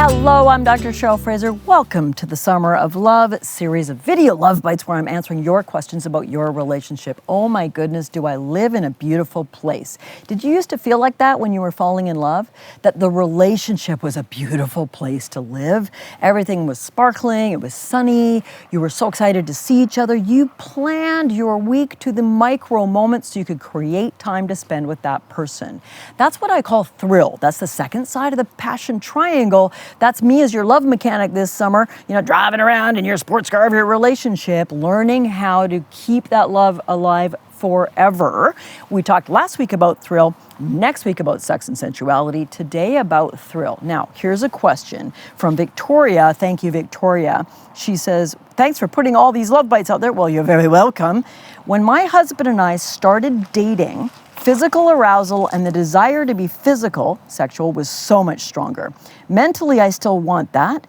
Hello, I'm Dr. Cheryl Fraser. Welcome to the Summer of Love series of video love bites where I'm answering your questions about your relationship. Oh my goodness, do I live in a beautiful place? Did you used to feel like that when you were falling in love? That the relationship was a beautiful place to live? Everything was sparkling, it was sunny, you were so excited to see each other. You planned your week to the micro moments so you could create time to spend with that person. That's what I call thrill. That's the second side of the passion triangle. That's me as your love mechanic this summer, driving around in your sports car of your relationship, learning how to keep that love alive forever. We talked last week about thrill, next week about sex and sensuality, today about thrill. Now, here's a question from Victoria. Thank you, Victoria. She says, thanks for putting all these love bites out there. Well, you're very welcome. When my husband and I started dating, physical arousal and the desire to be physical, sexual, was so much stronger. Mentally, I still want that.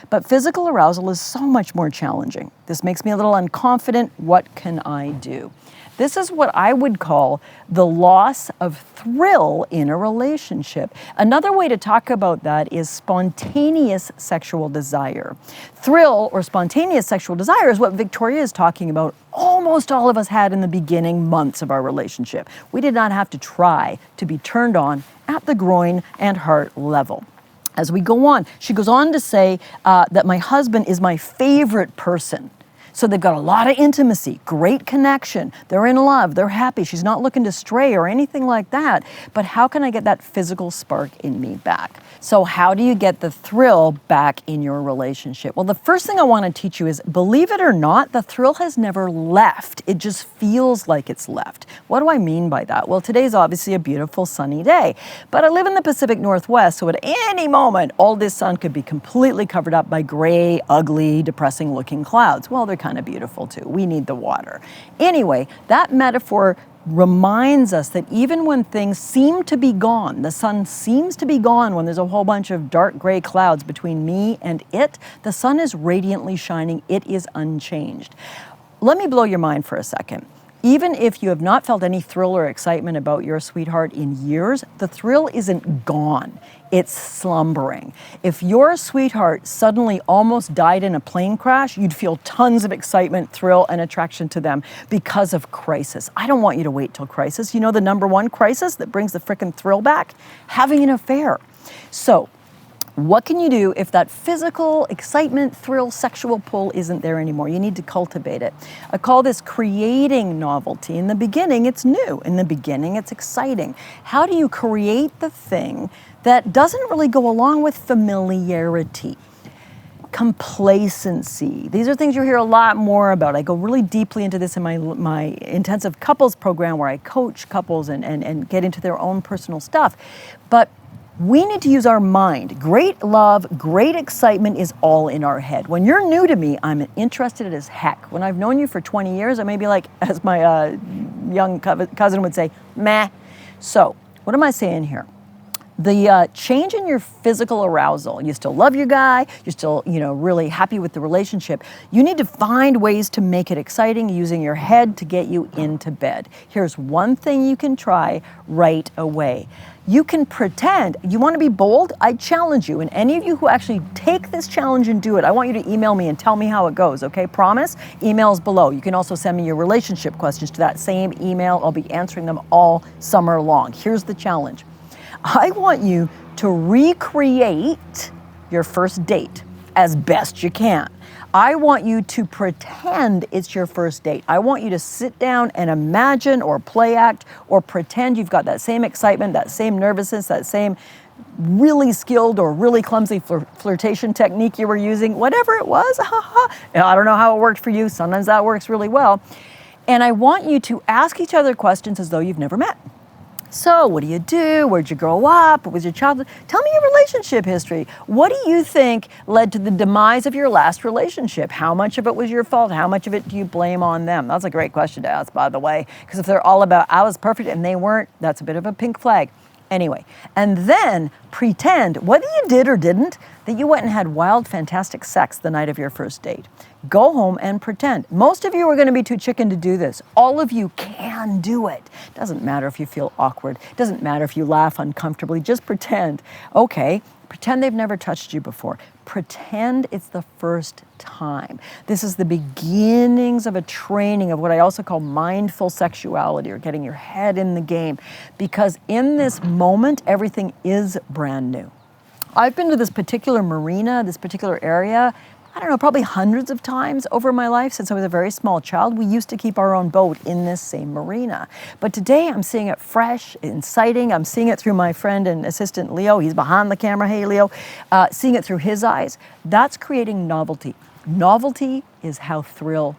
But physical arousal is so much more challenging. This makes me a little unconfident. What can I do? This is what I would call the loss of thrill in a relationship. Another way to talk about that is spontaneous sexual desire. Thrill or spontaneous sexual desire is what Victoria is talking about. Almost all of us had in the beginning months of our relationship. We did not have to try to be turned on at the groin and heart level. As we go on, she goes on to say that my husband is my favorite person. So they've got a lot of intimacy, great connection. They're in love, they're happy. She's not looking to stray or anything like that. But how can I get that physical spark in me back? So how do you get the thrill back in your relationship? Well, the first thing I want to teach you is, believe it or not, the thrill has never left. It just feels like it's left. What do I mean by that? Well, today's obviously a beautiful sunny day, but I live in the Pacific Northwest, so at any moment, all this sun could be completely covered up by gray, ugly, depressing looking clouds. Well, they're kind of beautiful too. We need the water. Anyway, that metaphor reminds us that even when things seem to be gone, the sun seems to be gone when there's a whole bunch of dark gray clouds between me and it, the sun is radiantly shining. It is unchanged. Let me blow your mind for a second. Even if you have not felt any thrill or excitement about your sweetheart in years, the thrill isn't gone. It's slumbering. If your sweetheart suddenly almost died in a plane crash, you'd feel tons of excitement, thrill, and attraction to them because of crisis. I don't want you to wait till crisis. You know the number one crisis that brings the frickin' thrill back? Having an affair. So, what can you do if that physical excitement, thrill, sexual pull isn't there anymore? You need to cultivate it. I call this creating novelty. In the beginning, it's new. In the beginning, it's exciting. How do you create the thing that doesn't really go along with familiarity? Complacency. These are things you hear a lot more about. I go really deeply into this in my intensive couples program where I coach couples and get into their own personal stuff. But we need to use our mind. Great love, great excitement is all in our head. When you're new to me, I'm interested as heck. When I've known you for 20 years, I may be like, as my young cousin would say, meh. So, what am I saying here? The change in your physical arousal, you still love your guy, you're still, really happy with the relationship. You need to find ways to make it exciting using your head to get you into bed. Here's one thing you can try right away. You can pretend. You want to be bold? I challenge you. And any of you who actually take this challenge and do it, I want you to email me and tell me how it goes, okay? Promise? Email's below. You can also send me your relationship questions to that same email. I'll be answering them all summer long. Here's the challenge. I want you to recreate your first date as best you can. I want you to pretend it's your first date. I want you to sit down and imagine or play act or pretend you've got that same excitement, that same nervousness, that same really skilled or really clumsy flirtation technique you were using, whatever it was. I don't know how it worked for you. Sometimes that works really well. And I want you to ask each other questions as though you've never met. So, what do you do? Where'd you grow up? What was your childhood? Tell me your relationship history. What do you think led to the demise of your last relationship? How much of it was your fault? How much of it do you blame on them? That's a great question to ask, by the way, because if they're all about, I was perfect and they weren't, that's a bit of a pink flag. Anyway, and then pretend, whether you did or didn't, that you went and had wild, fantastic sex the night of your first date. Go home and pretend. Most of you are going to be too chicken to do this. All of you can do it. Doesn't matter if you feel awkward. Doesn't matter if you laugh uncomfortably. Just pretend. Okay, pretend they've never touched you before. Pretend it's the first time. This is the beginnings of a training of what I also call mindful sexuality, or getting your head in the game. Because in this moment, everything is brand new. I've been to this particular marina, this particular area, I don't know, probably hundreds of times over my life since I was a very small child. We used to keep our own boat in this same marina. But today I'm seeing it fresh, exciting. I'm seeing it through my friend and assistant Leo. He's behind the camera. Hey, Leo. Seeing it through his eyes. That's creating novelty. Novelty is how thrill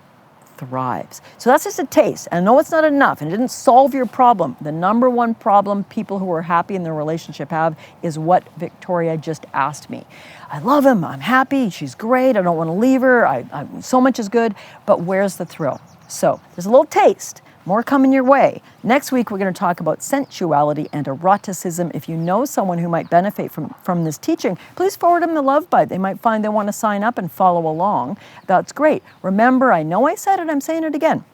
thrives. So that's just a taste. And I know it's not enough, and it didn't solve your problem. The number one problem people who are happy in their relationship have is what Victoria just asked me. I love him, I'm happy, she's great, I don't want to leave her, so much is good, but where's the thrill? So there's a little taste. More coming your way. Next week, we're going to talk about sensuality and eroticism. If you know someone who might benefit from this teaching, please forward them the Love Bite. They might find they want to sign up and follow along. That's great. Remember, I know I said it, I'm saying it again.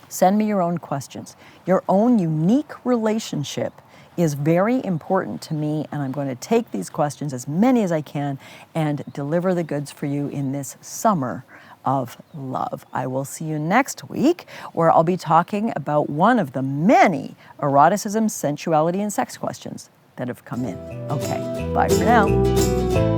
Send me your own questions. Your own unique relationship is very important to me, and I'm going to take these questions, as many as I can, and deliver the goods for you in this summer of love. I will see you next week, where I'll be talking about one of the many eroticism, sensuality, and sex questions that have come in. Okay, bye for now.